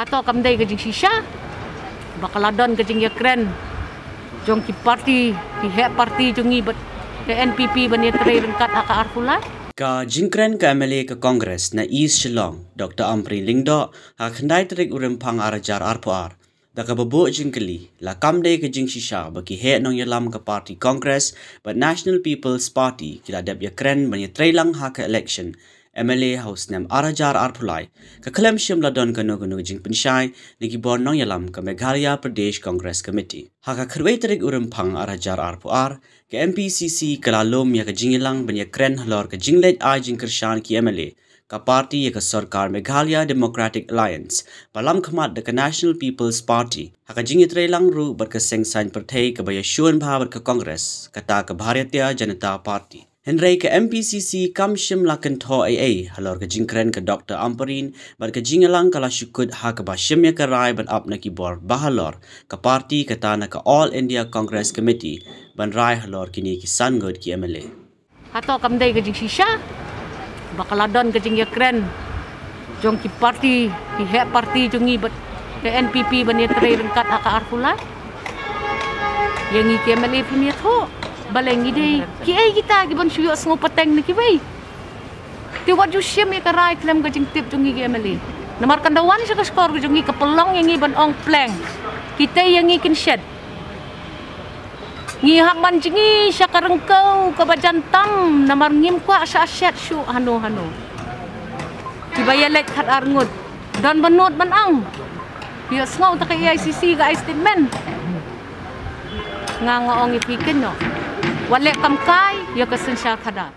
Hato kamday kajing shisha. Bakaladon kajing yakren. Jong ki parti, ki he parti jongi bat ke NPP bani tray rengkat aka arfulai. Ka jingkren ka MLA ka Congress na East Shillong, Dr. Ampri Lingdo, ha khandai tarik urimpang arajar arpoar. Da ka babo jingkali, la kamday ka jing shisha baki he nong yalam ka party Congress, but National People's Party kila deb yakren bani tray lang ha ka election. MLA House nem arajar arpulai ka kalam shim ladon ka no jing penshai niki bon nong yalam ka Meghalaya Pradesh Congress Committee. Ha ka khrwei tarik urimpang arajar arpoar ka MPCC kalalom ya ka jingilang bani yakren halor ka jinglet ai jingkershan ki MLA ka party ya ka sarkar Meghalaya Democratic Alliance palam khamat da ka National People's Party ha ka jingitre lang ru bar ka sengsan perthei ka baya shuan bhabar ka Congress kata ka Bharatiya Janata Party. Henry ka MPCC kam shim lakan tho AA halor ka jingkren ka Dr. Amperin bar ka jingalang kala syukut ha ka ba shim ya ka rai ban up na ki bor bahalor ka party ka ta na ka All India Congress Committee ban rai halor kini ki sangod ki MLA. Hato kamday kajing shisha. Bakaladon kajing yakren. Jong ki parti, ki he parti jongi bat ke NPP bani tray rengkat aka arfulai. Yang ki MLA punya tho. Balengi deh, kiai kita gibon syuk semua peteng ni kibai. Tiwat jusyam ya karai klem gajing tip jungi MLA. Namar kandawan siya skor jungi kapelong yang iban ong pleng. Kita yang ikin shed. Ngi hakman jingi siya karengkau kabajantam namar ngim kwa sa shed syu hano. Kibaya lek khat arngut. Dan benut benang. Biar ngau tak ICC ga statement. Nga ong ipikin no. Walek kamkai ya kesensya kada.